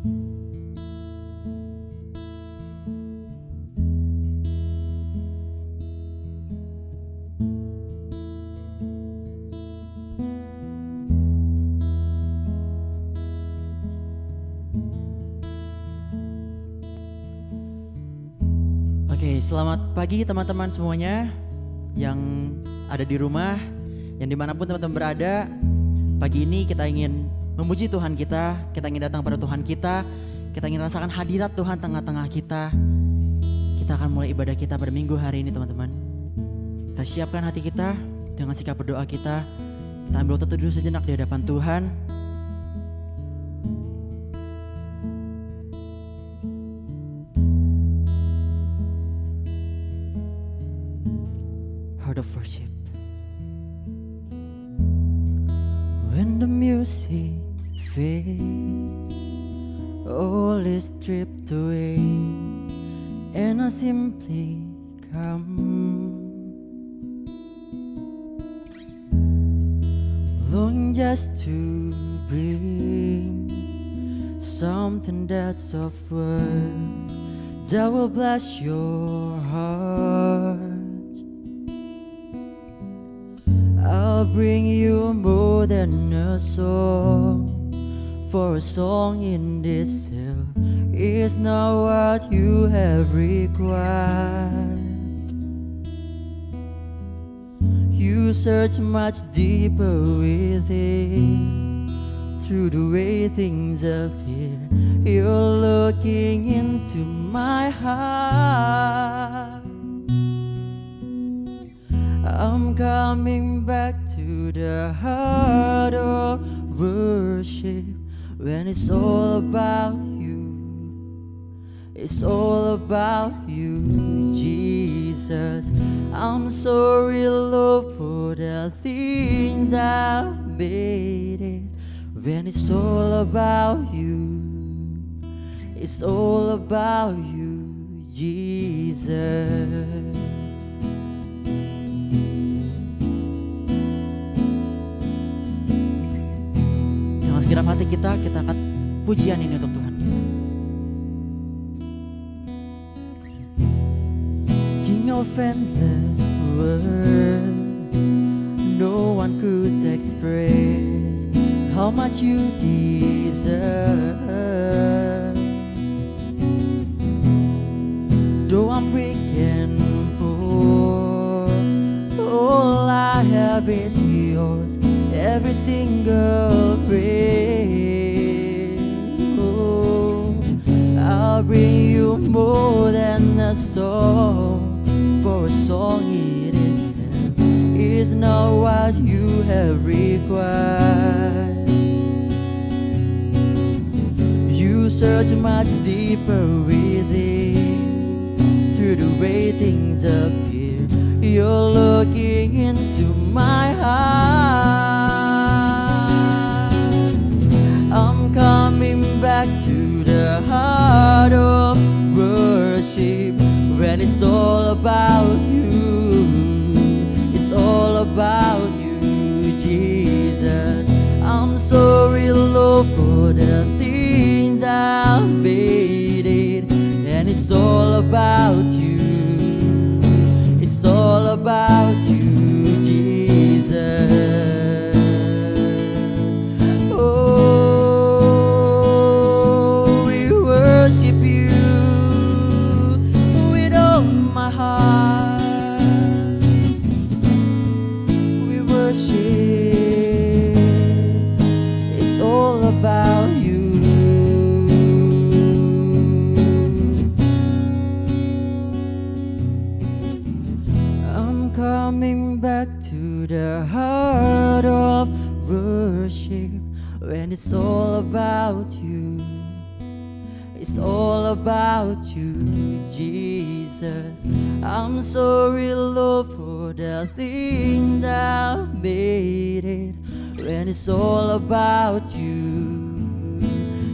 Oke, selamat pagi teman-teman semuanya yang ada di rumah, yang dimanapun teman-teman berada. Pagi ini kita ingin memuji Tuhan kita ingin datang pada Tuhan kita ingin rasakan hadirat Tuhan tengah-tengah kita. Kita akan mulai ibadah kita pada minggu hari ini teman-teman. Kita siapkan hati kita dengan sikap berdoa kita. Kita ambil waktu dulu sejenak di hadapan Tuhan. Heart of worship. When the music fades, all is stripped away, and I simply come, longing just to bring something that's of worth that will bless your heart. I'll bring you more than a song, for a song in this hill is not what you have required. You search much deeper within, through the way things appear. You're looking into my heart. I'm coming back to the heart of worship, when it's all about you. It's all about you, Jesus. I'm sorry, Lord, for the things I've made it. When it's all about you, it's all about you, Jesus. Dalam hati kita akan pujian ini untuk Tuhan kita. King of endless world, no one could express how much you deserve. Though I'm weak and poor, all I have is yours, every single praise. Oh, I'll bring you more than a song, for a song in itself is not what you have required. You search much deeper within, through the way things appear. You're looking into my heart. I'm coming back to the heart of worship, when it's all about you. It's all about you, Jesus. I'm sorry, Lord, for the things I've made it, and it's all about you. It's all about you, Jesus. Oh, we worship you with all my heart. We worship. It's all about you. Coming back to the heart of worship, when it's all about you. It's all about you, Jesus. I'm sorry, Lord, for the things I've made it, when it's all about you.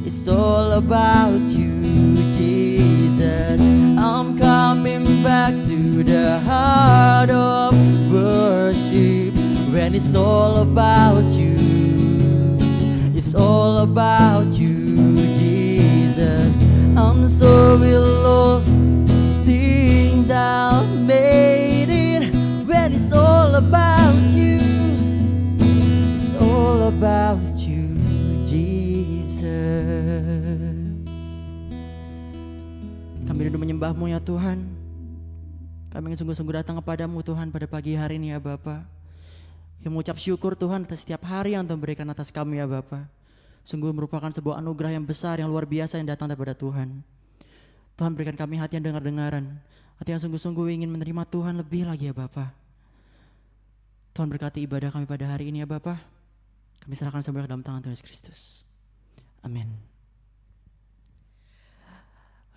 It's all about you, Jesus. I'm coming back to the heart of worship, when it's all about you. It's all about you, Jesus. about you, Jesus. Kami rindu menyembah-Mu ya Tuhan. Kami ingin sungguh-sungguh datang kepadamu Tuhan pada pagi hari ini ya Bapa. Yang mengucap syukur Tuhan atas setiap hari yang Tuhan berikan atas kami ya Bapa. Sungguh merupakan sebuah anugerah yang besar, yang luar biasa yang datang daripada Tuhan. Tuhan berikan kami hati yang dengar-dengaran, hati yang sungguh-sungguh ingin menerima Tuhan lebih lagi ya Bapa. Tuhan berkati ibadah kami pada hari ini ya Bapa. Kami serahkan semua ke dalam tangan Tuhan Yesus Kristus. Amin.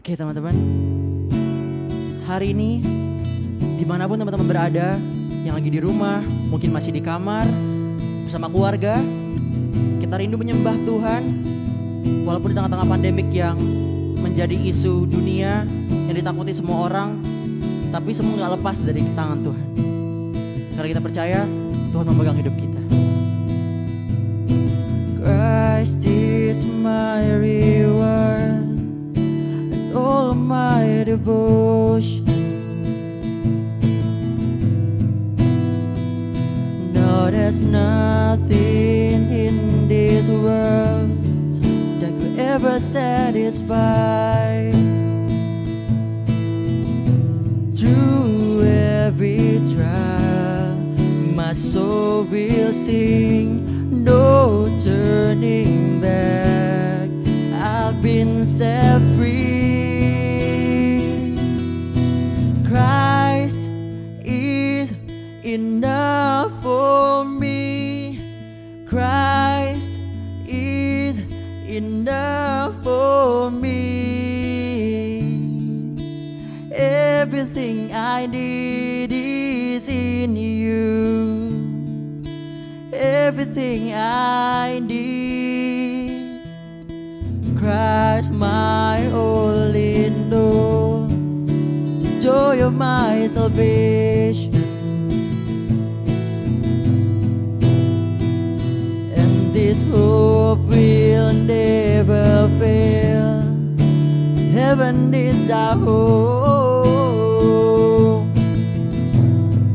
Oke teman-teman, hari ini dimanapun teman-teman berada, yang lagi di rumah, mungkin masih di kamar, bersama keluarga, kita rindu menyembah Tuhan. Walaupun di tengah-tengah pandemik yang menjadi isu dunia, yang ditakuti semua orang, tapi semua gak lepas dari tangan Tuhan. Karena kita percaya Tuhan memegang hidup kita. Christ is my reward and all of my devotion. No, there's nothing in this world that could ever satisfy. Through every trial, my soul will sing, no turning back. I've been set free. Christ is enough for me. Christ is enough for me. Everything I need is in you. Everything I need. Christ my all in all, the joy of my salvation. This hope will never fail. Heaven is our home.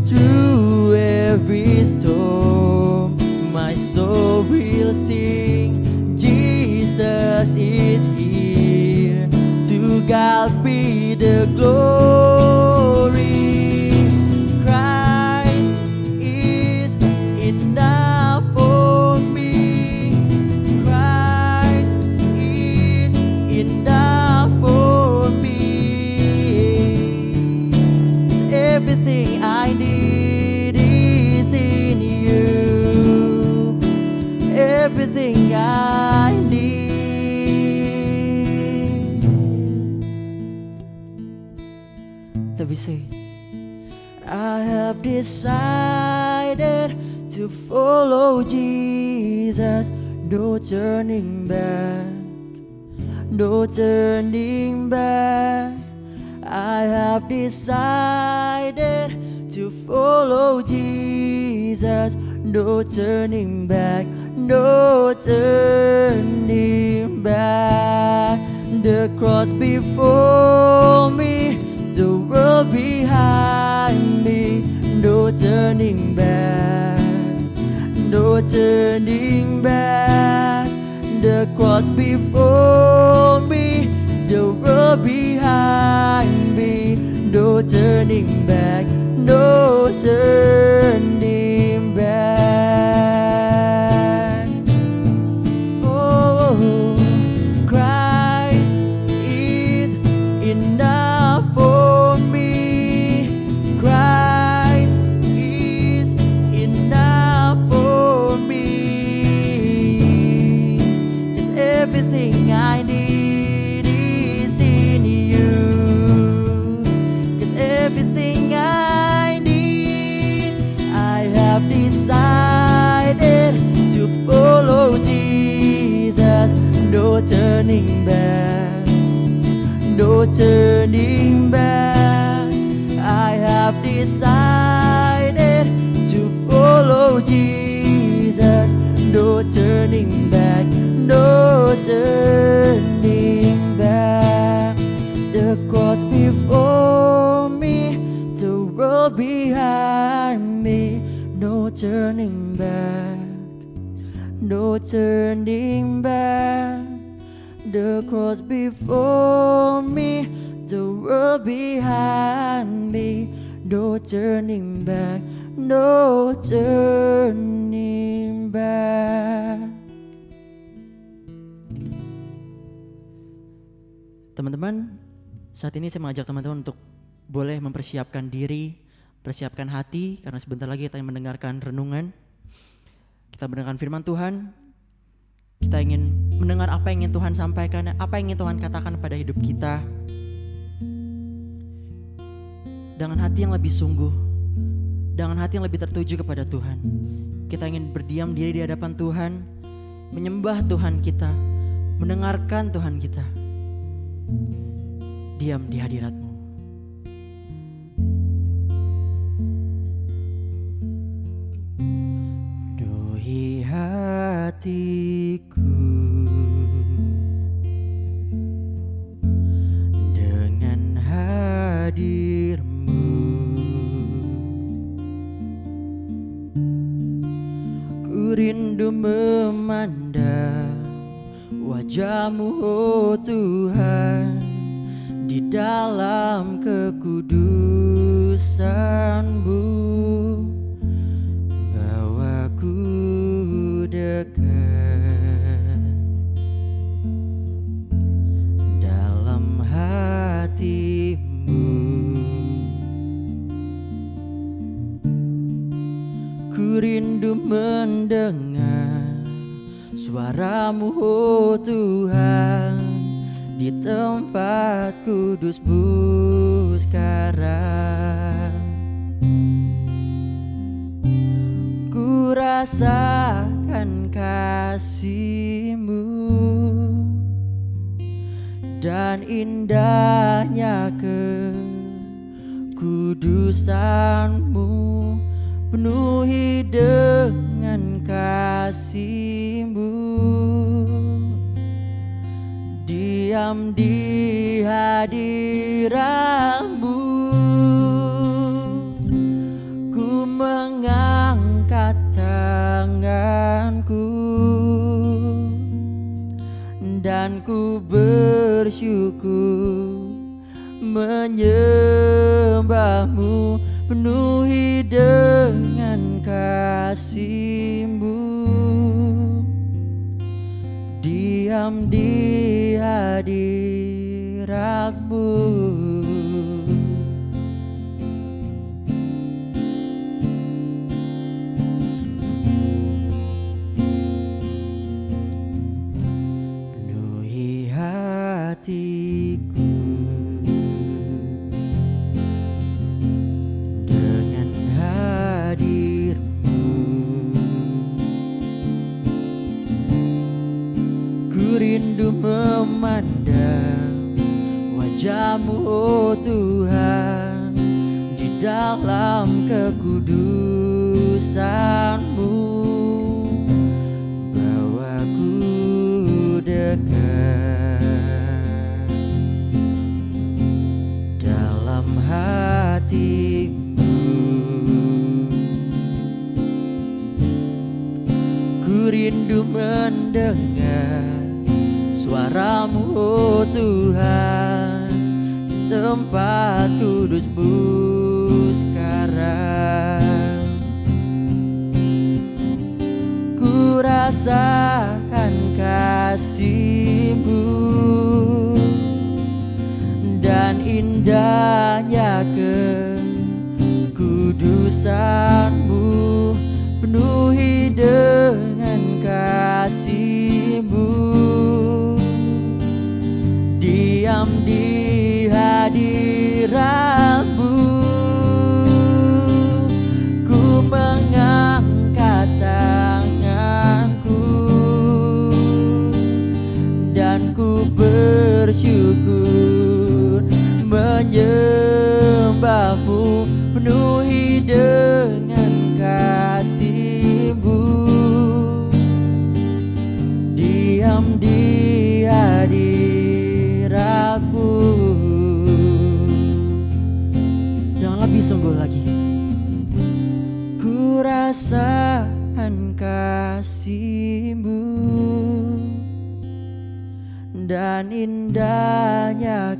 Through every storm, my soul will sing. Jesus is here. To God be the glory. Christ is enough for me. Christ is enough for me. Everything I need is in you. Everything I need. Let me say, I have decided to follow Jesus. No turning back, no turning back. I have decided to follow Jesus. No turning back, no turning back. The cross before me, the world behind me. No turning back, no turning back. The cross before me, the world behind me. No turning back, no turning back. Oh, Christ is enough for me. Christ is enough for me. It's everything I need is in you. It's everything I need. I have decided to follow Jesus. No turning back, no turning back. I have decided to follow Jesus. No turning back, no turning back. The cross before me, the world behind me. No turning back, no turning back. The cross before me, the world behind me, no turning back, no turning back. Teman-teman, saat ini saya mengajak teman-teman untuk boleh mempersiapkan diri, persiapkan hati, karena sebentar lagi kita ingin mendengarkan renungan. Kita mendengarkan firman Tuhan. Kita ingin mendengar apa yang ingin Tuhan sampaikan, apa yang ingin Tuhan katakan pada hidup kita. Dengan hati yang lebih sungguh, dengan hati yang lebih tertuju kepada Tuhan. Kita ingin berdiam diri di hadapan Tuhan, menyembah Tuhan kita, mendengarkan Tuhan kita. Diam di hadirat-Mu. Penuhi hatiku dengan hadir-Mu. Ku rindu memandang wajah-Mu, oh Tuhan, di dalam kekudusan-Mu. Bawaku dekat dalam hati-Mu. Ku rindu mendengar suara-Mu, oh Tuhan, di tempat kudus-Mu sekarang. Ku rasakan kasih-Mu dan indahnya kekudusan-Mu. Penuhi dengan kasih-Mu, diam di hadirat-Mu. Ku mengangkat tanganku dan ku bersyukur menyembah-Mu. Penuhi dengan kasih-Mu, diam di hadirat-Mu. Penuhi hatiku dengan hadir-Mu. Ku rindu memandang wajah-Mu, oh Tuhan, di dalam kekudusan-Mu. Bawaku dekat dalam hati-Mu. Ku rindu mendengar suara-Mu, oh Tuhan, tempat kudus-Mu sekarang. Ku rasakan kasih-Mu dan indahnya kekudusan-Mu. Penuhi dengan kasih-Mu, diam di hadirat-Mu. Ku mengangkat tanganku dan ku bersyukur menyembah-Mu. Penuhi dengan kasih-Mu, diam di hadirat-Mu. Jangan lebih sungguh lagi. Ku rasakan kasih-Mu dan indahnya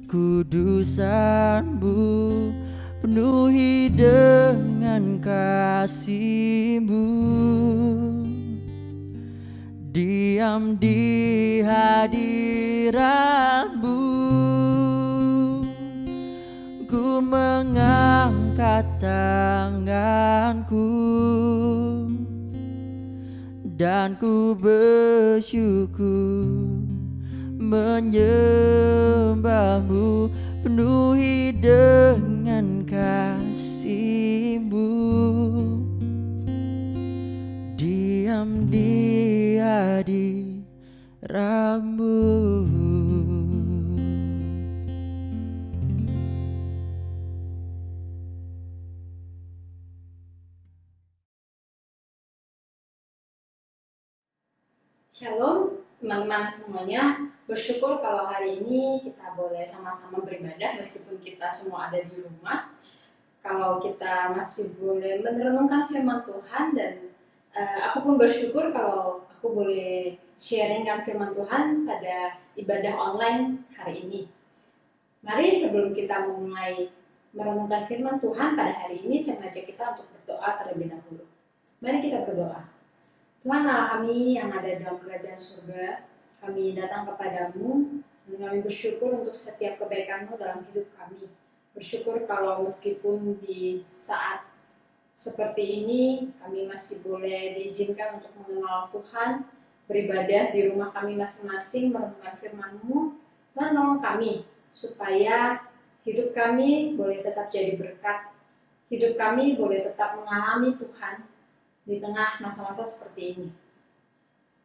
kekudusan-Mu, penuhi dengan kasih-Mu. Diam di hadirat-Mu, ku mengangkat tanganku dan ku bersyukur menyembah-Mu, penuhi dengan kasih-Mu. Diam di hadirat-Mu. Shalom teman-teman semuanya, bersyukur kalau hari ini kita boleh sama-sama beribadah meskipun kita semua ada di rumah. Kalau kita masih boleh merenungkan firman Tuhan dan aku pun bersyukur kalau aku boleh sharingkan firman Tuhan pada ibadah online hari ini. Mari sebelum kita mulai merenungkan firman Tuhan pada hari ini, saya mengajak kita untuk berdoa terlebih dahulu. Mari kita berdoa. Tuhan Allah kami yang ada dalam kerajaan surga, kami datang kepadamu dan kami bersyukur untuk setiap kebaikan-Mu dalam hidup kami. Bersyukur kalau meskipun di saat seperti ini kami masih boleh diizinkan untuk mengenal Tuhan, beribadah di rumah kami masing-masing, merenungkan firman-Mu. Tuhan tolong kami supaya hidup kami boleh tetap jadi berkat, hidup kami boleh tetap mengalami Tuhan di tengah masa-masa seperti ini.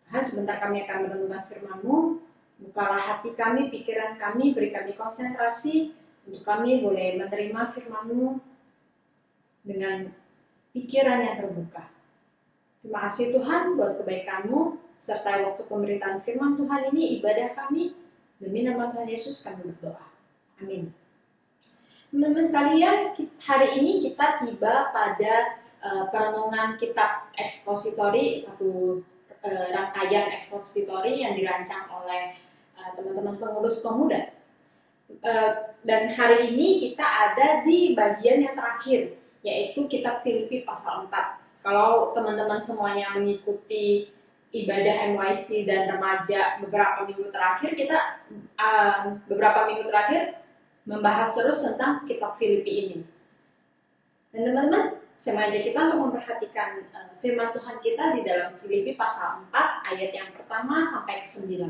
Tuhan, sebentar kami akan merenungkan firman-Mu, bukalah hati kami, pikiran kami, beri kami konsentrasi, untuk kami boleh menerima firman-Mu dengan pikiran yang terbuka. Terima kasih Tuhan buat kebaikan-Mu, serta waktu pemberitaan firman Tuhan ini, ibadah kami, demi nama Tuhan Yesus kami berdoa. Amin. Teman-teman sekalian, hari ini kita tiba pada perenungan kitab ekspositori, satu rangkaian ekspositori yang dirancang oleh teman-teman pengurus pemuda. Dan hari ini kita ada di bagian yang terakhir, yaitu kitab Filipi pasal 4. Kalau teman-teman semuanya mengikuti ibadah MYC dan remaja beberapa minggu terakhir, kita beberapa minggu terakhir membahas terus tentang kitab Filipi ini. Dan teman-teman, saya mengajak kita untuk memperhatikan firman Tuhan kita di dalam Filipi pasal 4 ayat yang pertama sampai ke 9.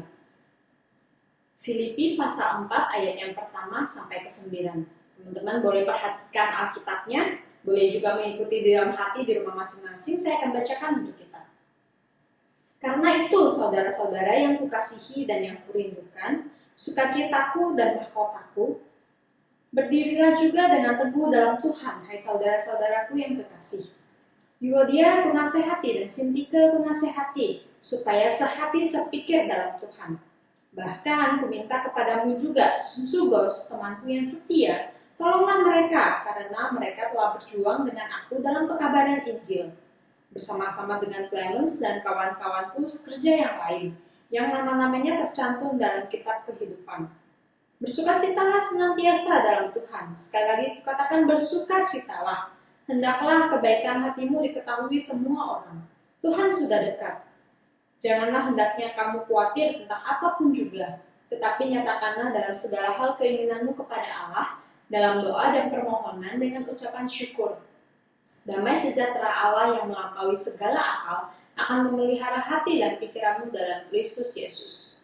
Filipi pasal 4 ayat yang pertama sampai ke 9. Teman-teman boleh perhatikan Alkitabnya, boleh juga mengikuti di dalam hati di rumah masing-masing. Saya akan bacakan untuk kita. Karena itu, saudara-saudara yang kukasihi dan yang kurindukan, sukacitaku dan mahkotaku, berdirilah juga dengan teguh dalam Tuhan, hai saudara-saudaraku yang kekasih. Euodia kunasehati dan Sintike kunasehati, supaya sehati sepikir dalam Tuhan. Bahkan kuminta kepadamu juga, Sugos, temanku yang setia, tolonglah mereka, karena mereka telah berjuang dengan aku dalam pekabaran Injil, bersama-sama dengan Clemens dan kawan-kawanku sekerja yang lain, yang nama-namanya tercantum dalam kitab kehidupan. Bersukacitalah senantiasa dalam Tuhan. Sekali lagi kukatakan bersukacitalah. Hendaklah kebaikan hatimu diketahui semua orang. Tuhan sudah dekat. Janganlah hendaknya kamu khawatir tentang apapun juga, tetapi nyatakanlah dalam segala hal keinginanmu kepada Allah, dalam doa dan permohonan dengan ucapan syukur. Damai sejahtera Allah yang melampaui segala akal akan memelihara hati dan pikiranmu dalam Kristus Yesus.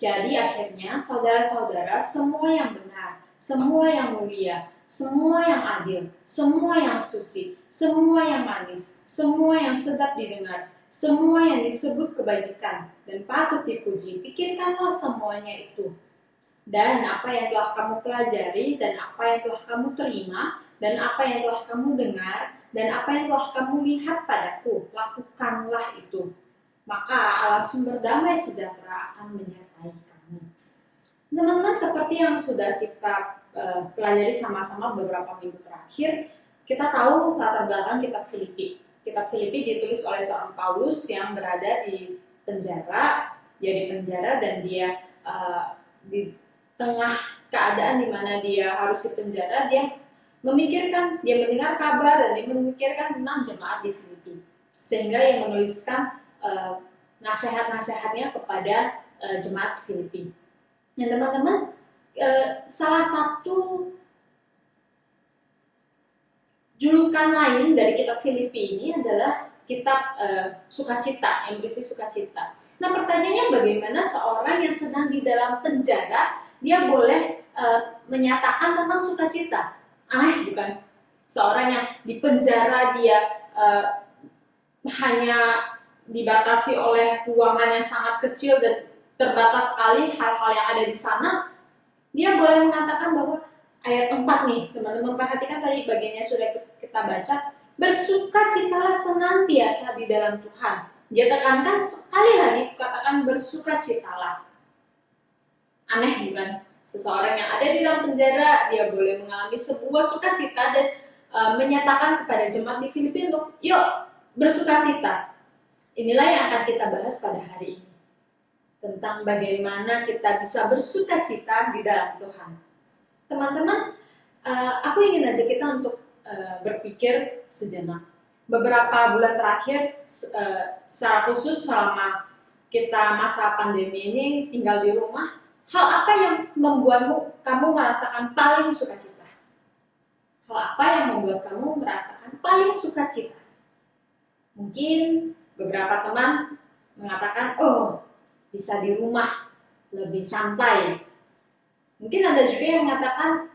Jadi akhirnya, saudara-saudara, semua yang benar, semua yang mulia, semua yang adil, semua yang suci, semua yang manis, semua yang sedap didengar, semua yang disebut kebajikan dan patut dipuji, pikirkanlah semuanya itu. Dan apa yang telah kamu pelajari, dan apa yang telah kamu terima, dan apa yang telah kamu dengar, dan apa yang telah kamu lihat padaku, lakukanlah itu. Maka Allah sumber damai sejahtera akan menyertai kamu. Teman-teman, seperti yang sudah kita pelajari sama-sama beberapa minggu terakhir, kita tahu latar belakang kitab Filipi. Kitab Filipi ditulis oleh seorang Paulus yang berada di penjara dia di penjara dan dia di tengah keadaan di mana dia harus di penjara, dia memikirkan, dia mendengar kabar dan dia memikirkan tentang jemaat di Filipi, sehingga yang menuliskan nasihat-nasihatnya kepada jemaat Filipi. Dan teman-teman, salah satu julukan lain dari kitab Filipi ini adalah kitab sukacita, yang berisi sukacita. Nah, pertanyaannya bagaimana seorang yang sedang di dalam penjara dia boleh menyatakan tentang sukacita? Aneh bukan? Seorang yang di penjara dia hanya dibatasi oleh ruangan yang sangat kecil dan terbatas sekali hal-hal yang ada di sana, dia boleh mengatakan bahwa ayat 4 nih, teman-teman perhatikan tadi bagiannya sudah kita baca, bersukacitalah senantiasa di dalam Tuhan. Dia tekankan sekali lagi, katakan bersukacitalah. Aneh bukan? Seseorang yang ada di dalam penjara, dia boleh mengalami sebuah sukacita dan menyatakan kepada jemaat di Filipi untuk yuk bersukacita. Inilah yang akan kita bahas pada hari ini, tentang bagaimana kita bisa bersukacita di dalam Tuhan. Teman-teman, aku ingin ajak kita untuk berpikir sejenak. Beberapa bulan terakhir, secara khusus selama kita masa pandemi ini tinggal di rumah, hal apa yang membuatmu kamu merasakan paling sukacita? Hal apa yang membuat kamu merasakan paling sukacita? Mungkin beberapa teman mengatakan, oh, bisa di rumah, lebih santai. Mungkin ada juga yang mengatakan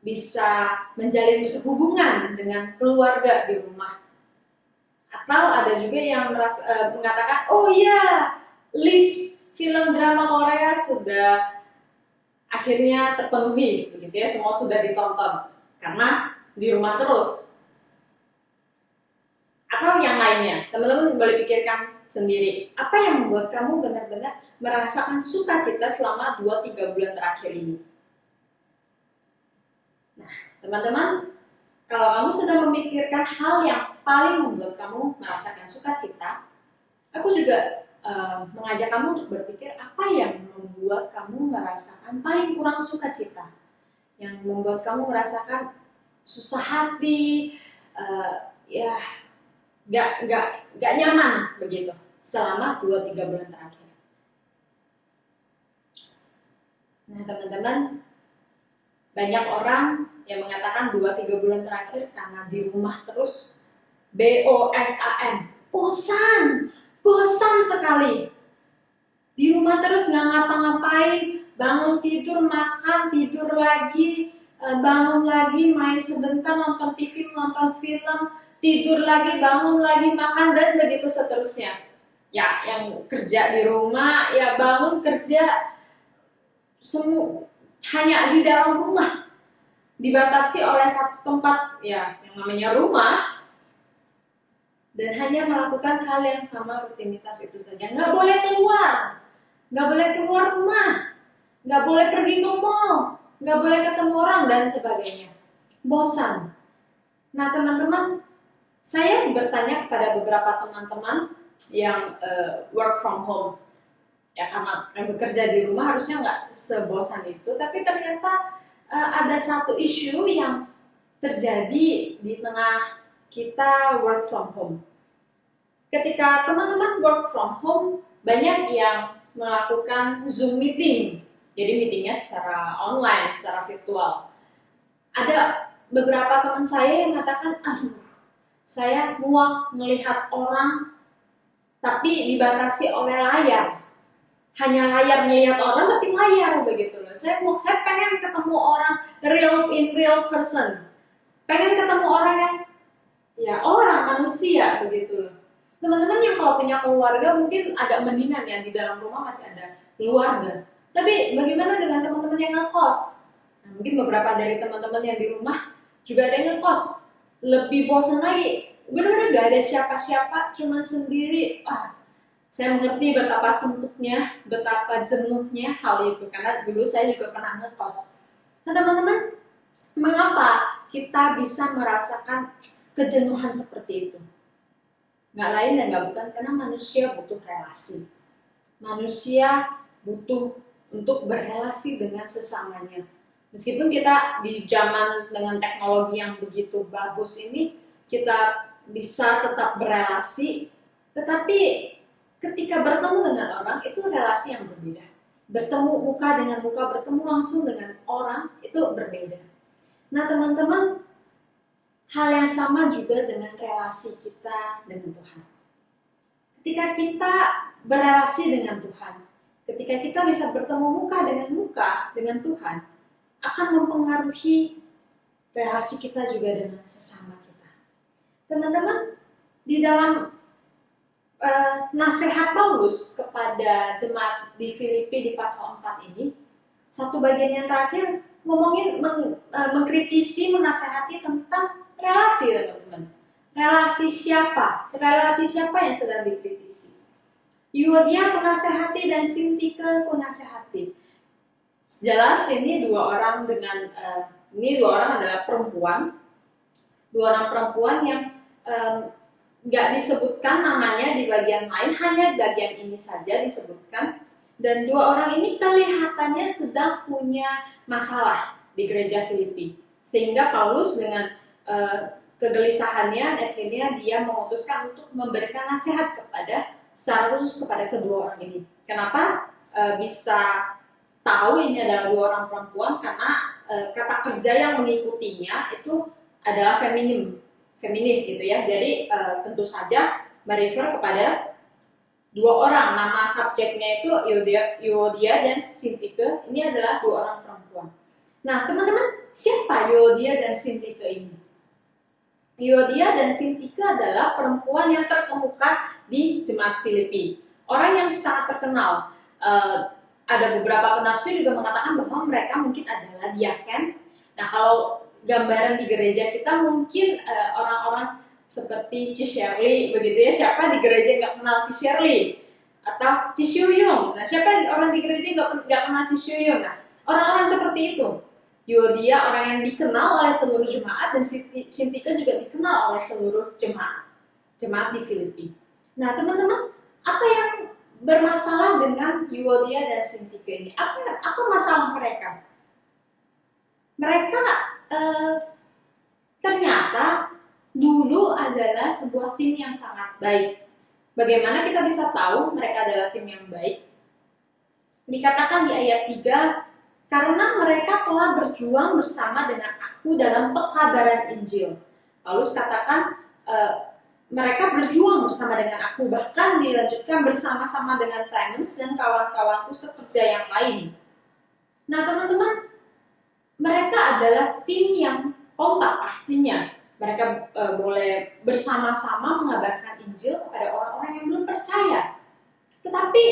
bisa menjalin hubungan dengan keluarga di rumah. Atau ada juga yang mengatakan, oh iya, list film drama Korea sudah akhirnya terpenuhi, begitu ya, semua sudah ditonton karena di rumah terus. Atau yang lainnya, teman-teman boleh pikirkan sendiri, apa yang membuat kamu benar-benar merasakan sukacita selama 2-3 bulan terakhir ini? Nah, teman-teman, kalau kamu sudah memikirkan hal yang paling membuat kamu merasakan sukacita, aku juga mengajak kamu untuk berpikir apa yang membuat kamu merasakan paling kurang sukacita, yang membuat kamu merasakan susah hati, gak nyaman begitu selama 2-3 bulan terakhir. Nah, teman-teman, banyak orang yang mengatakan 2-3 bulan terakhir karena di rumah terus, BOSAN, bosan sekali. Di rumah terus gak ngapa-ngapain, bangun tidur, makan, tidur lagi, bangun lagi, main sebentar, nonton TV, nonton film, tidur lagi, bangun lagi, makan, dan begitu seterusnya. Ya, yang kerja di rumah, ya bangun kerja, semua hanya di dalam rumah, dibatasi oleh satu tempat, ya yang namanya rumah, dan hanya melakukan hal yang sama, rutinitas itu saja. Nggak boleh keluar, nggak boleh keluar rumah, nggak boleh pergi ke mall, nggak boleh ketemu orang, dan sebagainya. Bosan. Nah, teman-teman, saya bertanya kepada beberapa teman-teman yang work from home, ya karena bekerja di rumah harusnya nggak sebosan itu, tapi ternyata ada satu isu yang terjadi di tengah kita work from home. Ketika teman-teman work from home, banyak yang melakukan Zoom meeting, jadi meetingnya secara online, secara virtual. Ada beberapa teman saya yang mengatakan, aduh, saya muak melihat orang tapi dibatasi oleh layar. Hanya layar melihat orang tapi layar begitu loh. Saya pengen ketemu orang in real person. Pengen ketemu orang yang orang manusia begitu loh. Teman-teman yang kalau punya keluarga mungkin agak mendingan ya, di dalam rumah masih ada keluarga. Tapi bagaimana dengan teman-teman yang ngekos? Nah, mungkin beberapa dari teman-teman yang di rumah juga ada yang ngekos. Lebih bosan lagi. Benar-benar gak ada siapa-siapa, cuman sendiri. Saya mengerti betapa suntuknya, betapa jenuhnya hal itu, karena dulu saya juga pernah ngekos. Nah, teman-teman, mengapa kita bisa merasakan kejenuhan seperti itu? Nggak lain dan nggak bukan karena manusia butuh relasi. manusia butuh untuk berrelasi dengan sesamanya. Meskipun kita di zaman dengan teknologi yang begitu bagus ini, kita bisa tetap berrelasi, tetapi ketika bertemu dengan orang itu relasi yang berbeda. Bertemu muka dengan muka, bertemu langsung dengan orang itu berbeda. Nah teman-teman, hal yang sama juga dengan relasi kita dengan Tuhan. Ketika kita berrelasi dengan Tuhan, ketika kita bisa bertemu muka dengan Tuhan, akan mempengaruhi relasi kita juga dengan sesama kita. Teman-teman, di dalam nasihat Paulus kepada jemaat di Filipi di pasal 4 ini, satu bagian yang terakhir ngomongin mengkritisi, menasehati tentang relasi, teman-teman. Relasi siapa? Relasi siapa yang sedang dikritisi? Euodia kunasehati dan Sintike kunasehati. Jelas ini dua orang adalah perempuan. Dua orang perempuan yang nggak disebutkan namanya di bagian lain, hanya bagian ini saja disebutkan. Dan dua orang ini kelihatannya sedang punya masalah di gereja Filipi. Sehingga Paulus dengan kegelisahannya akhirnya dia memutuskan untuk memberikan nasihat secara khusus kepada kedua orang ini. Kenapa bisa tahu ini adalah dua orang perempuan? Karena kata kerja yang mengikutinya itu adalah feminis gitu ya. Jadi tentu saja merefer kepada dua orang. Nama subjeknya itu Euodia dan Sintike. Ini adalah dua orang perempuan. Nah teman-teman, siapa Euodia dan Sintike ini? Euodia dan Sintike adalah perempuan yang terkemuka di jemaat Filipi. Orang yang sangat terkenal. Ada beberapa penafsir juga mengatakan bahwa mereka mungkin adalah diaken. Nah kalau gambaran di gereja kita mungkin orang-orang seperti Ci Shirley begitu ya. Siapa di gereja nggak kenal Ci Shirley? Atau Ci Shuyung. Nah siapa orang di gereja nggak kenal Ci Shuyung? Nah orang-orang seperti itu. Euodia orang yang dikenal oleh seluruh jemaat, dan Sintike juga dikenal oleh seluruh jemaat di Filipi. Nah teman-teman, apa yang bermasalah dengan Euodia dan Sintike ini? Apa masalah mereka? Mereka ternyata dulu adalah sebuah tim yang sangat baik. Bagaimana kita bisa tahu mereka adalah tim yang baik? Dikatakan di ayat 3, karena mereka telah berjuang bersama dengan aku dalam pekabaran Injil. Paulus katakan mereka berjuang bersama dengan aku, bahkan dilanjutkan bersama-sama dengan Clemens dan kawan-kawanku sekerja yang lain. Nah teman-teman, mereka adalah tim yang kompak pastinya. Mereka boleh bersama-sama mengabarkan Injil kepada orang-orang yang belum percaya. Tetapi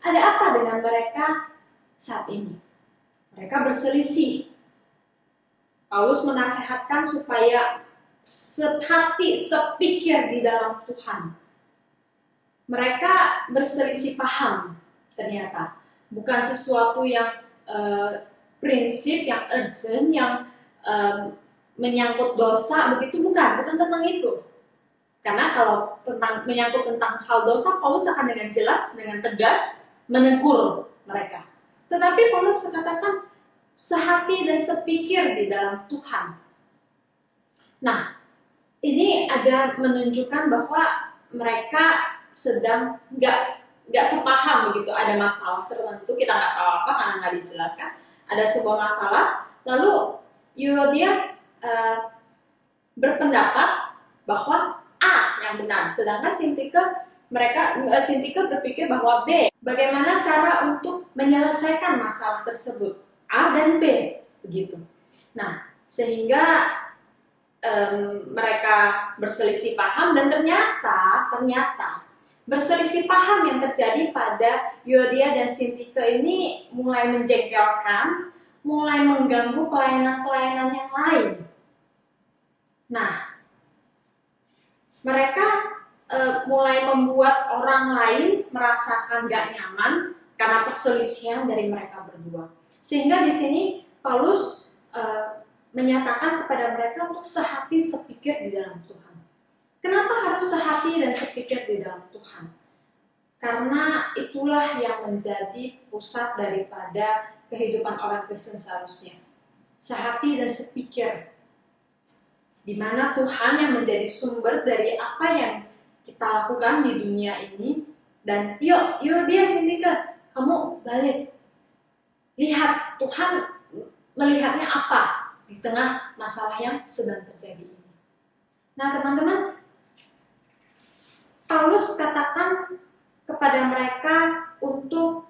ada apa dengan mereka saat ini? Mereka berselisih. Paulus menasehatkan supaya sehati, sepikir di dalam Tuhan. Mereka berselisih paham ternyata. Bukan sesuatu yang prinsip, yang urgent, yang menyangkut dosa, begitu bukan tentang itu. Karena kalau menyangkut tentang hal dosa, Paulus akan dengan jelas, dengan tegas menegur mereka. Tetapi Paulus katakan sehati dan sepikir di dalam Tuhan. Nah, ini ada menunjukkan bahwa mereka sedang nggak sepaham begitu. Ada masalah tertentu, kita nggak tahu apa karena nggak dijelaskan. Ada sebuah masalah, lalu Euodia berpendapat bahwa A yang benar, sedangkan Sintike berpikir bahwa B. Bagaimana cara untuk menyelesaikan masalah tersebut? A dan B, begitu. Nah, sehingga mereka berselisih paham, dan ternyata berselisih paham yang terjadi pada Euodia dan Sintike ini mulai menjengkelkan, mulai mengganggu pelayanan-pelayanan yang lain. Nah, mereka mulai membuat orang lain merasakan gak nyaman karena perselisihan dari mereka berdua. Sehingga di sini Paulus menyatakan kepada mereka untuk sehati sepikir di dalam Tuhan. Kenapa harus sehati dan sepikir di dalam Tuhan? Karena itulah yang menjadi pusat daripada kehidupan orang Kristen seharusnya. Sehati dan sepikir, di mana Tuhan yang menjadi sumber dari apa yang kita lakukan di dunia ini. Dan yuk dia Sintika, kamu balik. Lihat Tuhan melihatnya apa di tengah masalah yang sedang terjadi ini. Nah teman-teman, Paulus katakan kepada mereka untuk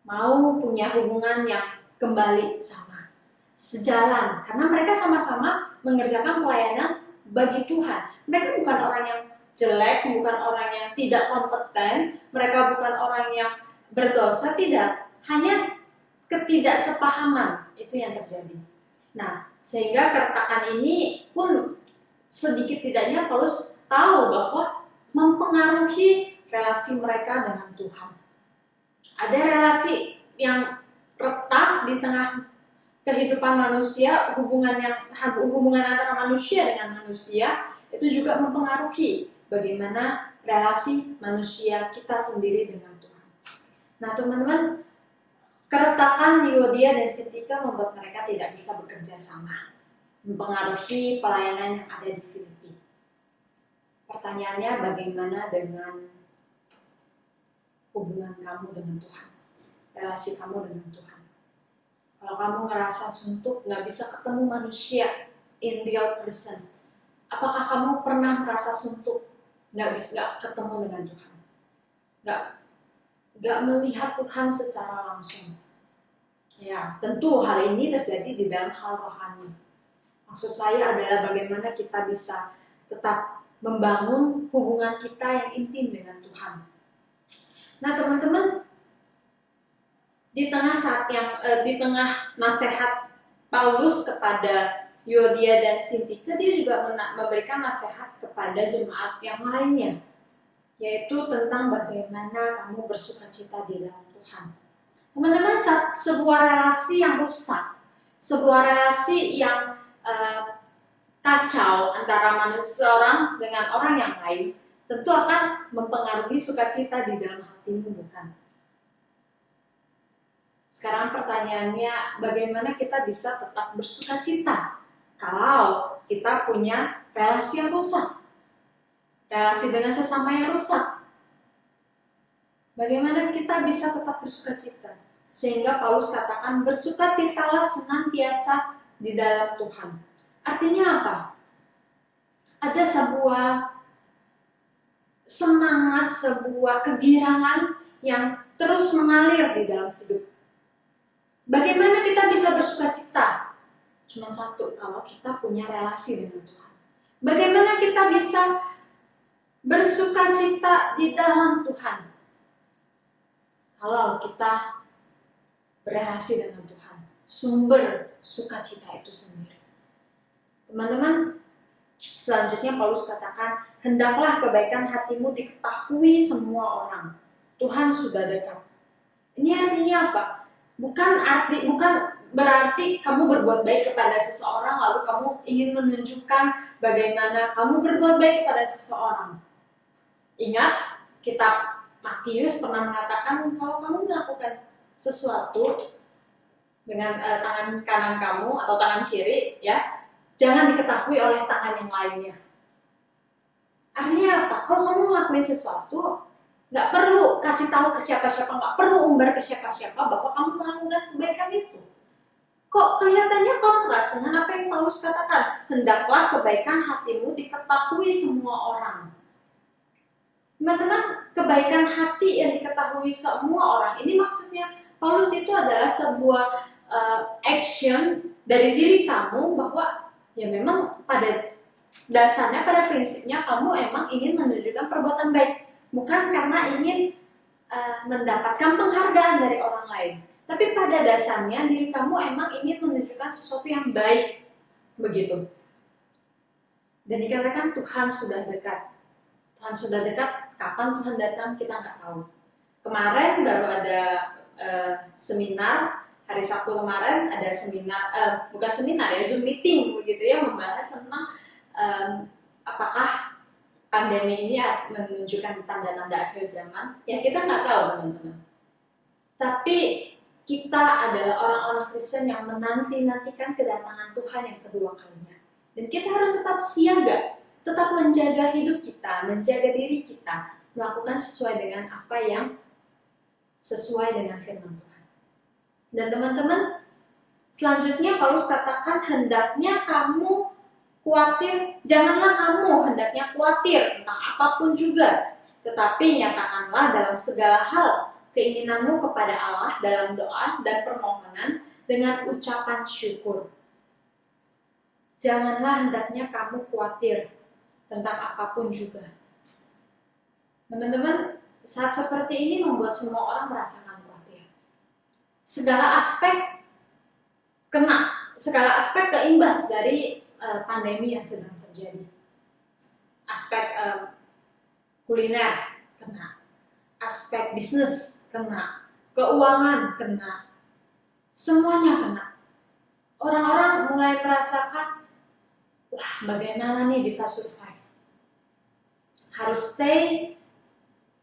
mau punya hubungan yang kembali sama, sejalan, karena mereka sama-sama mengerjakan pelayanan bagi Tuhan. Mereka bukan orang yang jelek, bukan orang yang tidak kompeten, mereka bukan orang yang berdosa, tidak. Hanya ketidaksepahaman itu yang terjadi. Nah, sehingga keretakan ini pun sedikit tidaknya Paulus tahu bahwa mempengaruhi relasi mereka dengan Tuhan. Ada relasi yang retak di tengah kehidupan manusia, hubungan antara manusia dengan manusia itu juga mempengaruhi bagaimana relasi manusia kita sendiri dengan Tuhan. Nah teman-teman, keretakan Yuodia dan Sintika membuat mereka tidak bisa bekerja sama, mempengaruhi pelayanan yang ada di Filipi. Pertanyaannya, bagaimana dengan hubungan kamu dengan Tuhan, relasi kamu dengan Tuhan? Kalau kamu ngerasa suntuk, nggak bisa ketemu manusia in real person, apakah kamu pernah merasa suntuk, nggak ketemu dengan Tuhan, nggak melihat Tuhan secara langsung? Ya, tentu hal ini terjadi di dalam hal rohani. Maksud saya adalah bagaimana kita bisa tetap membangun hubungan kita yang intim dengan Tuhan. Nah, teman-teman, di tengah nasihat Paulus kepada Yuodia dan Sintika, dia juga memberikan nasihat kepada jemaat yang lainnya, yaitu tentang bagaimana kamu bersukacita di dalam Tuhan. Teman-teman, sebuah relasi yang rusak, sebuah relasi yang kacau antara manusia seorang dengan orang yang lain, tentu akan mempengaruhi sukacita di dalam hatimu, bukan? Sekarang pertanyaannya, bagaimana kita bisa tetap bersukacita kalau kita punya relasi yang rusak, relasi dengan sesama yang rusak? Bagaimana kita bisa tetap bersukacita? Sehingga Paulus katakan, bersukacitalah senantiasa di dalam Tuhan. Artinya apa? Ada sebuah semangat, sebuah kegirangan yang terus mengalir di dalam hidup. Bagaimana kita bisa bersukacita? Cuma satu, kalau kita punya relasi dengan Tuhan. Bagaimana kita bisa bersukacita di dalam Tuhan? Kalau kita berrelasi dengan Tuhan, sumber sukacita itu sendiri. Teman-teman, selanjutnya Paulus katakan, hendaklah kebaikan hatimu diketahui semua orang. Tuhan sudah dekat. Ini artinya apa? Bukan berarti kamu berbuat baik kepada seseorang lalu kamu ingin menunjukkan bagaimana kamu berbuat baik kepada seseorang. Ingat, kitab Matius pernah mengatakan, kalau kamu melakukan sesuatu dengan tangan kanan kamu atau tangan kiri, ya, jangan diketahui oleh tangan yang lainnya. Artinya apa? Kalau kamu ngelakuin sesuatu, nggak perlu kasih tahu ke siapa-siapa, nggak perlu umbar ke siapa-siapa bahwa kamu melakukan kebaikan itu. Kok kelihatannya kontras dengan apa yang Paulus katakan? Hendaklah kebaikan hatimu diketahui semua orang. Teman-teman, kebaikan hati yang diketahui semua orang, ini maksudnya Paulus itu adalah sebuah action dari diri kamu bahwa ya memang pada dasarnya, pada prinsipnya kamu emang ingin menunjukkan perbuatan baik, bukan karena ingin mendapatkan penghargaan dari orang lain, tapi pada dasarnya diri kamu emang ingin menunjukkan sesuatu yang baik, begitu. Dan dikatakan Tuhan sudah dekat. Tuhan sudah dekat. Kapan Tuhan datang kita nggak tahu. Kemarin baru ada seminar, hari Sabtu kemarin ada seminar, bukan seminar ya, Zoom meeting begitu ya, membahas tentang apakah pandemi ini menunjukkan tanda-tanda akhir zaman, ya kita nggak tahu teman-teman. Tapi kita adalah orang-orang Kristen yang menanti-nantikan kedatangan Tuhan yang kedua kalinya. Dan kita harus tetap siaga, tetap menjaga hidup kita, menjaga diri kita, melakukan sesuai dengan apa yang sesuai dengan firman Tuhan. Dan teman-teman, selanjutnya Paulus katakan hendaknya kamu khawatir, janganlah kamu hendaknya khawatir tentang apapun juga, tetapi nyatakanlah dalam segala hal keinginanmu kepada Allah dalam doa dan permohonan dengan ucapan syukur. Janganlah hendaknya kamu khawatir tentang apapun juga. Teman-teman, saat seperti ini membuat semua orang merasakan khawatir. Segala aspek keimbas dari pandemi yang sedang terjadi. Aspek kuliner kena, aspek bisnis kena, keuangan kena, semuanya kena. Orang-orang mulai merasakan, wah bagaimana nih bisa survive? Harus stay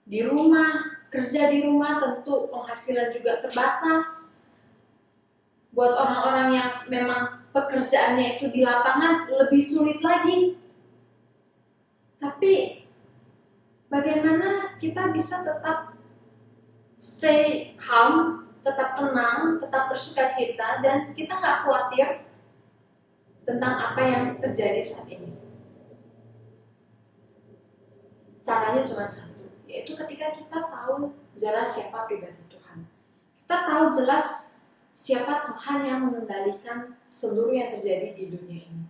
di rumah, kerja di rumah, tentu penghasilan juga terbatas. Buat orang-orang yang memang pekerjaannya itu di lapangan lebih sulit lagi. Tapi bagaimana kita bisa tetap stay calm, tetap tenang, tetap bersukacita, dan kita nggak khawatir tentang apa yang terjadi saat ini. Caranya cuma satu, yaitu ketika kita tahu jelas siapa pribadi Tuhan. Kita tahu jelas siapa Tuhan yang mengendalikan seluruh yang terjadi di dunia ini.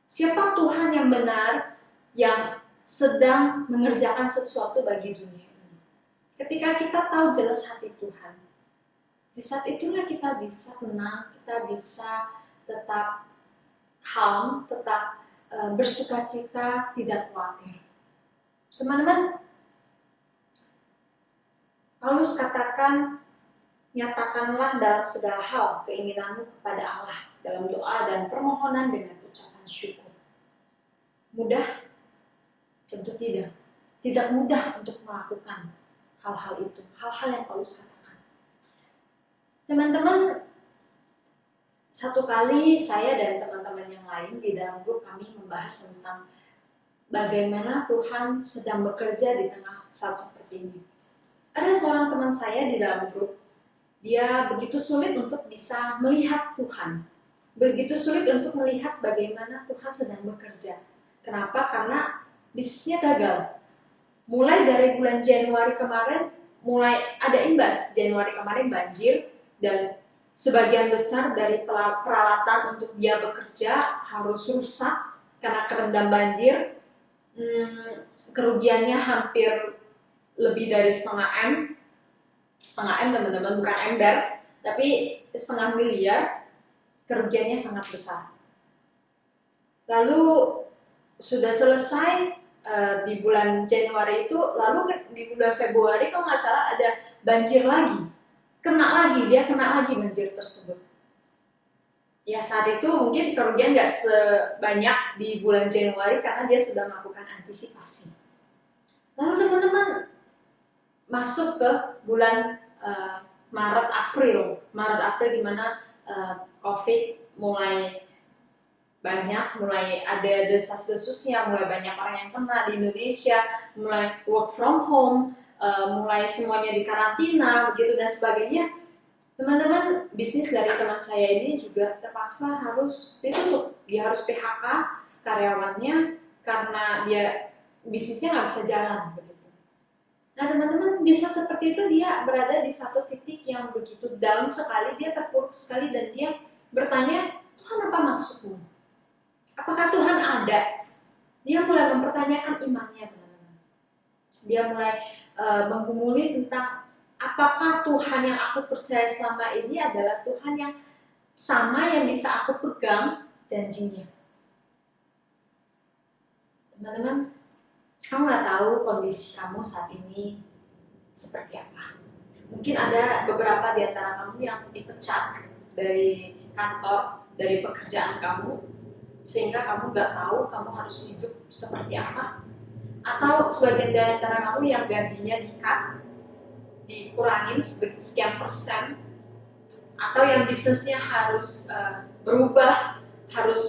Siapa Tuhan yang benar, yang sedang mengerjakan sesuatu bagi dunia ini. Ketika kita tahu jelas hati Tuhan, di saat itulah kita bisa tenang, kita bisa tetap calm, tetap bersukacita, tidak khawatir. Teman-teman, Paulus katakan, nyatakanlah dalam segala hal keinginanmu kepada Allah dalam doa dan permohonan dengan ucapan syukur. Mudah? Tentu tidak. Tidak mudah untuk melakukan hal-hal itu, hal-hal yang Paulus katakan. Teman-teman, satu kali saya dan teman-teman yang lain di dalam grup kami membahas tentang bagaimana Tuhan sedang bekerja di tengah saat seperti ini. Ada seorang teman saya di dalam grup, dia begitu sulit untuk bisa melihat Tuhan. Begitu sulit untuk melihat bagaimana Tuhan sedang bekerja. Kenapa? Karena bisnisnya gagal. Mulai dari bulan Januari kemarin, mulai ada imbas. Januari kemarin banjir, dan sebagian besar dari peralatan untuk dia bekerja harus rusak karena kerendam banjir. Kerugiannya hampir lebih dari setengah M teman-teman, bukan ember, tapi setengah miliar. Kerugiannya sangat besar. Lalu sudah selesai di bulan Januari itu, lalu di bulan Februari kalau nggak salah ada banjir lagi, dia kena lagi banjir tersebut. Ya saat itu mungkin kerugian nggak sebanyak di bulan Januari karena dia sudah melakukan antisipasi. Lalu teman-teman masuk ke bulan Maret April di mana COVID mulai banyak, mulai ada desas-desusnya, mulai banyak orang yang kena di Indonesia, mulai work from home, mulai semuanya dikarantina, begitu dan sebagainya. Teman-teman, bisnis dari teman saya ini juga terpaksa harus ditutup. Dia harus PHK karyawannya karena dia bisnisnya nggak bisa jalan. Nah teman-teman, di saat seperti itu dia berada di satu titik yang begitu down sekali, dia terpuruk sekali, dan dia bertanya, Tuhan apa maksudmu? Apakah Tuhan ada? Dia mulai mempertanyakan imannya, teman-teman. Dia mulai menggumuli tentang apakah Tuhan yang aku percaya selama ini adalah Tuhan yang sama yang bisa aku pegang janjinya. Teman-teman, kamu nggak tahu kondisi kamu saat ini seperti apa. Mungkin ada beberapa di antara kamu yang dipecat dari kantor, dari pekerjaan kamu, sehingga kamu nggak tahu kamu harus hidup seperti apa. Atau sebagian dari antara kamu yang gajinya dikurangin sekian persen, atau yang bisnisnya harus berubah, harus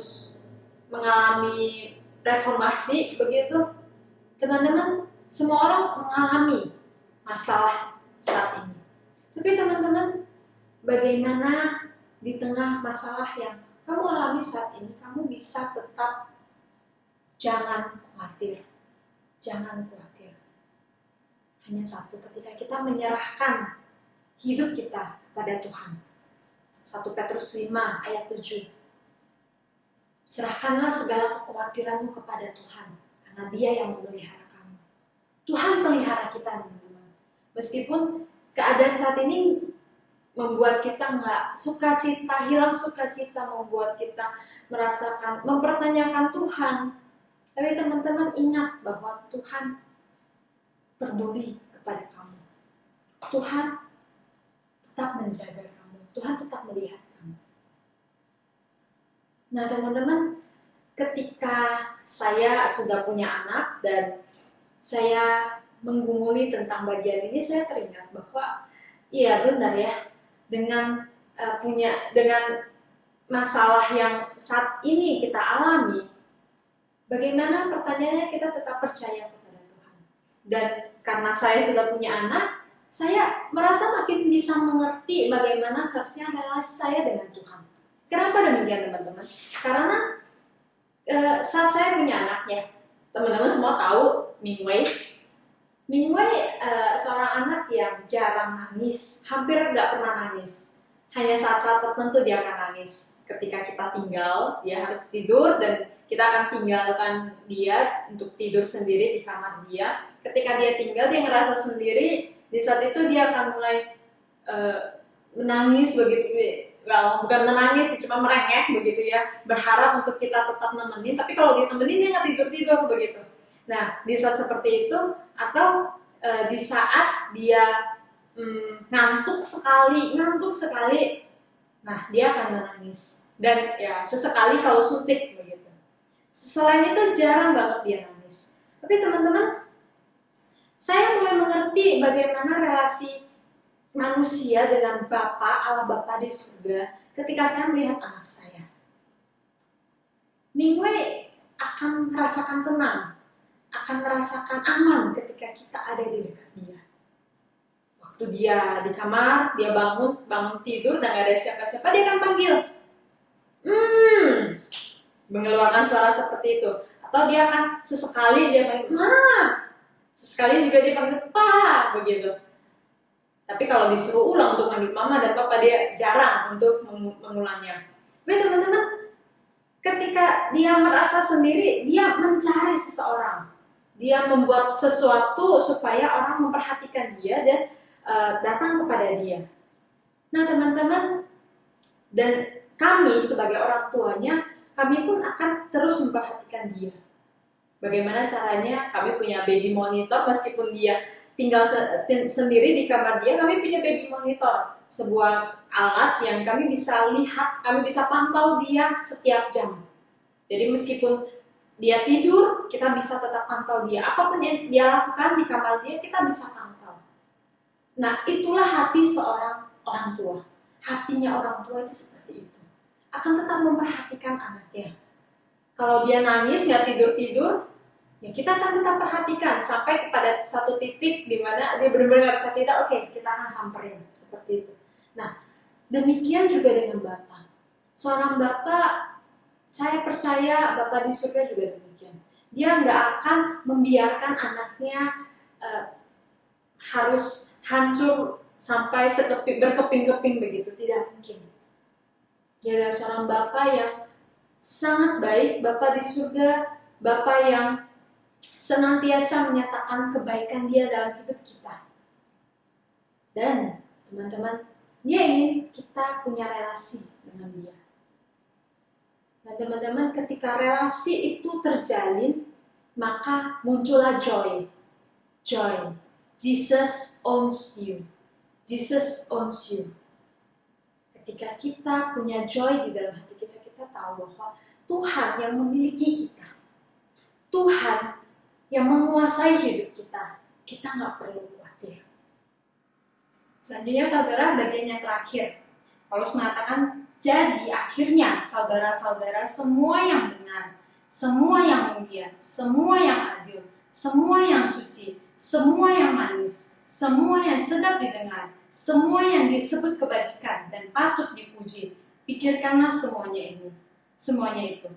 mengalami reformasi begitu. Teman-teman, semua orang mengalami masalah saat ini. Tapi teman-teman, bagaimana di tengah masalah yang kamu alami saat ini, kamu bisa tetap jangan khawatir. Jangan khawatir. Hanya satu, ketika kita menyerahkan hidup kita pada Tuhan. 1 Petrus 5 ayat 7. Serahkanlah segala kekhawatiranmu kepada Tuhan, karena Dia yang memelihara kamu. Tuhan pelihara kita, teman-teman. Meskipun keadaan saat ini membuat kita nggak sukacita, hilang sukacita, membuat kita mempertanyakan Tuhan. Tapi teman-teman ingat bahwa Tuhan peduli kepada kamu. Tuhan tetap menjaga kamu. Tuhan tetap melihat kamu. Nah teman-teman, ketika saya sudah punya anak dan saya menggumuli tentang bagian ini, saya teringat bahwa iya benar ya, dengan masalah yang saat ini kita alami, bagaimana pertanyaannya kita tetap percaya kepada Tuhan. Dan karena saya sudah punya anak, saya merasa makin bisa mengerti bagaimana seharusnya relasi saya dengan Tuhan. Kenapa demikian teman-teman? Karena saat saya punya anak ya, teman-teman semua tahu Mingwei. Mingwei seorang anak yang jarang nangis, hampir nggak pernah nangis. Hanya saat-saat tertentu dia akan nangis. Ketika kita tinggal, dia harus tidur dan kita akan tinggalkan dia untuk tidur sendiri di kamar dia. Ketika dia tinggal, dia ngerasa sendiri. Di saat itu dia akan mulai menangis begitu. Well, bukan menangis, cuma merengek begitu ya. Berharap untuk kita tetap nemenin. Tapi kalau ditemenin dia nggak tidur-tidur begitu. Nah, di saat seperti itu atau di saat dia ngantuk sekali, nah dia akan menangis. Dan ya sesekali kalau suntik begitu. Selain itu jarang banget dia nangis. Tapi teman-teman, saya mulai mengerti bagaimana relasi manusia dengan Allah Bapa di surga ketika saya melihat anak saya. Mingwei akan merasakan tenang, akan merasakan aman ketika kita ada di dekat dia. Waktu dia di kamar, dia bangun tidur dan gak ada siapa-siapa, dia akan panggil. Mengeluarkan suara seperti itu. Atau dia akan sesekali dia panggil, Ma. Sesekali juga dia panggil, Pa. Begitu. Tapi kalau disuruh ulang untuk panggil Mama dan Papa, dia jarang untuk mengulangnya. Tapi teman-teman, ketika dia merasa sendiri, dia mencari seseorang. Dia membuat sesuatu supaya orang memperhatikan dia dan datang kepada dia. Nah teman-teman, dan kami sebagai orang tuanya, kami pun akan terus memperhatikan dia. Bagaimana caranya? Kami punya baby monitor, meskipun dia tinggal sendiri di kamar dia, kami punya baby monitor, sebuah alat yang kami bisa lihat, kami bisa pantau dia setiap jam. Jadi meskipun dia tidur, kita bisa tetap pantau dia. Apapun yang dia lakukan di kamar dia, kita bisa pantau. Nah, itulah hati seorang orang tua. Hatinya orang tua itu seperti itu. Akan tetap memperhatikan anaknya. Kalau dia nangis, nggak tidur-tidur, ya kita akan tetap perhatikan sampai kepada satu titik di mana dia benar-benar nggak bisa tidur. Oke, kita akan samperin seperti itu. Nah, demikian juga dengan Bapak. Seorang Bapak, saya percaya Bapak di surga juga demikian. Dia nggak akan membiarkan anaknya harus hancur sampai berkeping-keping begitu, tidak mungkin. Dia adalah seorang Bapak yang sangat baik, Bapak di surga, Bapak yang senantiasa menyatakan kebaikan dia dalam hidup kita. Dan teman-teman, dia ingin kita punya relasi dengan dia. Nah teman-teman, ketika relasi itu terjalin, maka muncullah joy. Joy. Jesus owns you. Jesus owns you. Ketika kita punya joy di dalam hati kita, kita tahu bahwa Tuhan yang memiliki kita. Tuhan yang menguasai hidup kita. Kita nggak perlu khawatir. Selanjutnya saudara, bagian yang terakhir. Paulus mengatakan, jadi akhirnya saudara-saudara semua yang benar, semua yang mulia, semua yang adil, semua yang suci, semua yang manis, semua yang sedap didengar, semua yang disebut kebajikan dan patut dipuji, pikirkanlah semuanya itu.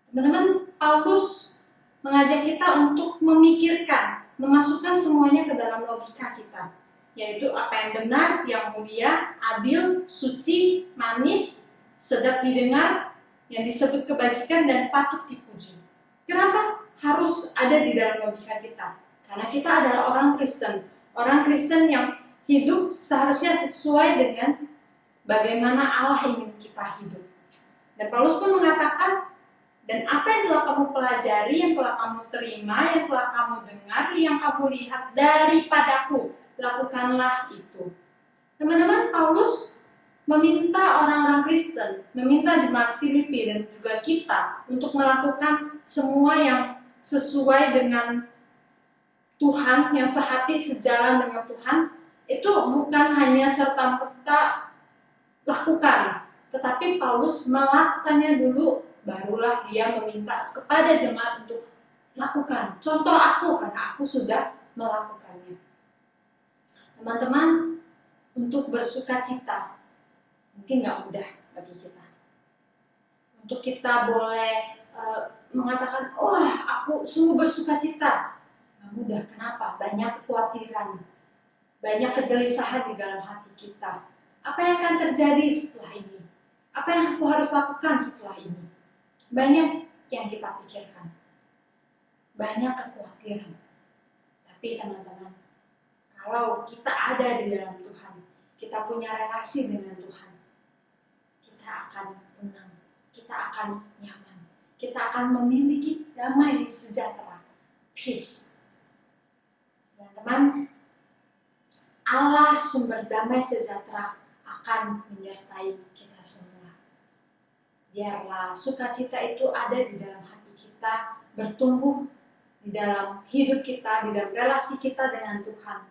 Teman-teman, Paulus mengajak kita untuk memikirkan, memasukkan semuanya ke dalam logika kita, yaitu apa yang benar, yang mulia, adil, suci, manis, sedap didengar, yang disebut kebajikan dan patut dipuji. Kenapa harus ada di dalam logika kita? Karena kita adalah orang Kristen yang hidup seharusnya sesuai dengan bagaimana Allah ingin kita hidup. Dan Paulus pun mengatakan, dan apa yang telah kamu pelajari, yang telah kamu terima, yang telah kamu dengar, yang kamu lihat daripadaku, lakukanlah itu. Teman-teman, Paulus meminta orang-orang Kristen, meminta jemaat Filipi dan juga kita untuk melakukan semua yang sesuai dengan Tuhan, yang sehati sejalan dengan Tuhan. Itu bukan hanya serta-merta lakukan, tetapi Paulus melakukannya dulu, barulah dia meminta kepada jemaat untuk lakukan. Contoh aku, karena aku sudah melakukannya. Teman-teman, untuk bersuka cita mungkin gak mudah bagi kita. Untuk kita boleh mengatakan, wah aku sungguh bersuka cita, gak mudah. Kenapa? Banyak kekhawatiran, banyak kegelisahan di dalam hati kita. Apa yang akan terjadi setelah ini? Apa yang aku harus lakukan setelah ini? Banyak yang kita pikirkan, banyak kekhawatiran. Tapi teman-teman, kalau kita ada di dalam Tuhan, kita punya relasi dengan Tuhan, kita akan tenang, kita akan nyaman, kita akan memiliki damai sejahtera, peace. Teman-teman, Allah sumber damai sejahtera akan menyertai kita semua. Biarlah sukacita itu ada di dalam hati kita, bertumbuh di dalam hidup kita, di dalam relasi kita dengan Tuhan,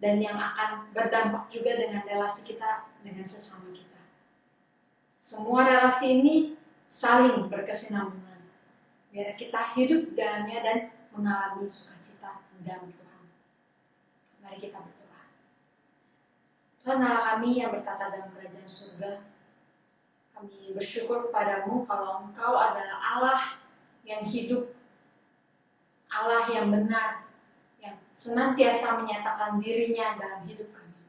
dan yang akan berdampak juga dengan relasi kita dengan sesama kita. Semua relasi ini saling berkesinambungan. Biar kita hidup di dalamnya dan mengalami sukacita di dalam Tuhan. Mari kita berdoa. Tuhan Allah kami yang bertata dalam kerajaan surga, kami bersyukur kepadamu kalau Engkau adalah Allah yang hidup, Allah yang benar, yang senantiasa menyatakan dirinya dalam hidup kami.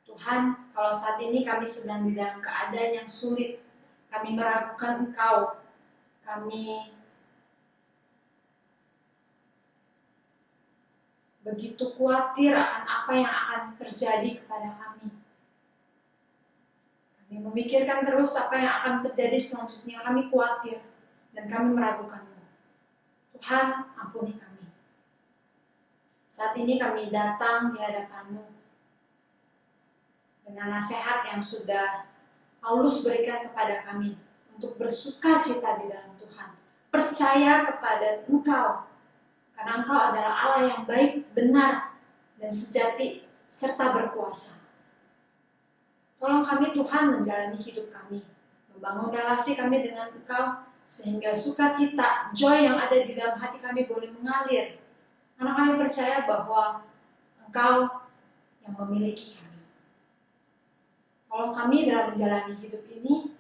Tuhan, kalau saat ini kami sedang di dalam keadaan yang sulit, kami meragukan Engkau, kami begitu khawatir akan apa yang akan terjadi kepada kami. Kami memikirkan terus apa yang akan terjadi selanjutnya. Kami khawatir dan kami meragukanmu. Tuhan, ampuni kami. Saat ini kami datang di hadapan-Mu dengan nasihat yang sudah Paulus berikan kepada kami untuk bersuka cita di dalam Tuhan. Percaya kepada Engkau, karena Engkau adalah Allah yang baik, benar, dan sejati, serta berkuasa. Tolong kami Tuhan menjalani hidup kami, membangun relasi kami dengan Engkau, sehingga sukacita, joy yang ada di dalam hati kami boleh mengalir. Karena kami percaya bahwa Engkau yang memiliki kami. Tolong kami dalam menjalani hidup ini,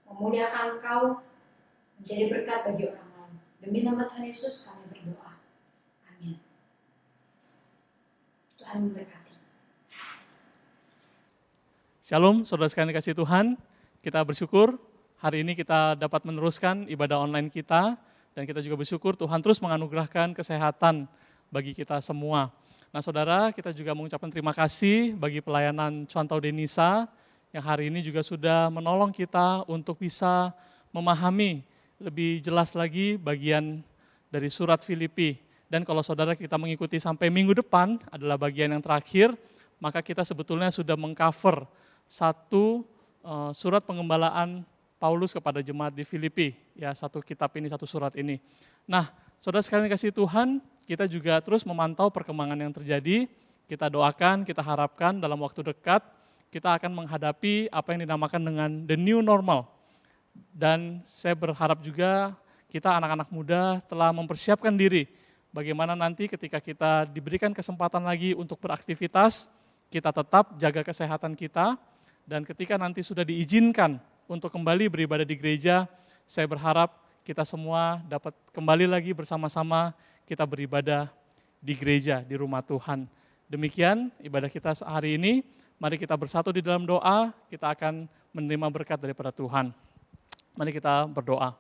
memuliakan Engkau, menjadi berkat bagi orang lain. Demi nama Tuhan Yesus kami berdoa. Amin. Tuhan memberkati. Shalom, saudara sekalian kasih Tuhan. Kita bersyukur hari ini kita dapat meneruskan ibadah online kita, dan kita juga bersyukur Tuhan terus menganugerahkan kesehatan bagi kita semua. Nah saudara, kita juga mengucapkan terima kasih bagi pelayanan Cuantau Denisa yang hari ini juga sudah menolong kita untuk bisa memahami lebih jelas lagi bagian dari surat Filipi. Dan kalau saudara kita mengikuti sampai minggu depan adalah bagian yang terakhir, maka kita sebetulnya sudah mengcover satu surat pengembalaan Paulus kepada jemaat di Filipi, ya satu kitab ini, satu surat ini. Nah, saudara sekalian kasih Tuhan, kita juga terus memantau perkembangan yang terjadi. Kita doakan, kita harapkan dalam waktu dekat kita akan menghadapi apa yang dinamakan dengan the new normal. Dan saya berharap juga kita anak-anak muda telah mempersiapkan diri bagaimana nanti ketika kita diberikan kesempatan lagi untuk beraktivitas, kita tetap jaga kesehatan kita, dan ketika nanti sudah diizinkan untuk kembali beribadah di gereja, saya berharap kita semua dapat kembali lagi bersama-sama kita beribadah di gereja, di rumah Tuhan. Demikian ibadah kita hari ini, mari kita bersatu di dalam doa, kita akan menerima berkat daripada Tuhan. Mari kita berdoa.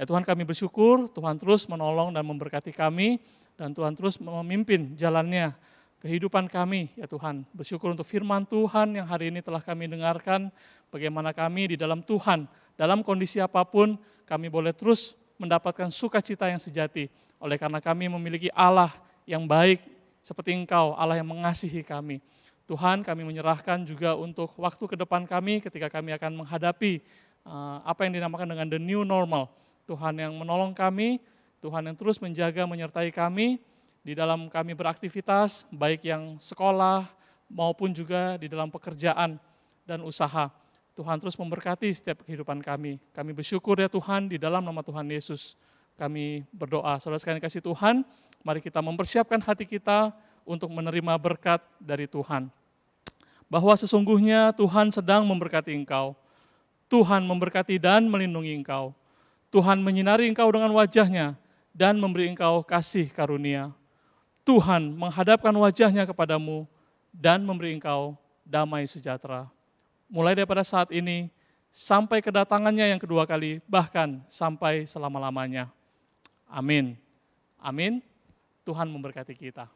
Ya Tuhan, kami bersyukur, Tuhan terus menolong dan memberkati kami, dan Tuhan terus memimpin jalannya kehidupan kami, ya Tuhan. Bersyukur untuk firman Tuhan yang hari ini telah kami dengarkan, bagaimana kami di dalam Tuhan, dalam kondisi apapun, kami boleh terus mendapatkan sukacita yang sejati, oleh karena kami memiliki Allah yang baik, seperti Engkau, Allah yang mengasihi kami. Tuhan, kami menyerahkan juga untuk waktu ke depan kami ketika kami akan menghadapi apa yang dinamakan dengan the new normal. Tuhan yang menolong kami, Tuhan yang terus menjaga, menyertai kami di dalam kami beraktivitas, baik yang sekolah maupun juga di dalam pekerjaan dan usaha. Tuhan terus memberkati setiap kehidupan kami. Kami bersyukur ya Tuhan, di dalam nama Tuhan Yesus kami berdoa. Saudara sekalian kasih Tuhan, mari kita mempersiapkan hati kita untuk menerima berkat dari Tuhan. Bahwa sesungguhnya Tuhan sedang memberkati engkau. Tuhan memberkati dan melindungi engkau. Tuhan menyinari engkau dengan wajah-Nya dan memberi engkau kasih karunia. Tuhan menghadapkan wajah-Nya kepadamu dan memberi engkau damai sejahtera. Mulai daripada saat ini sampai kedatangannya yang kedua kali, bahkan sampai selama-lamanya. Amin. Amin. Tuhan memberkati kita.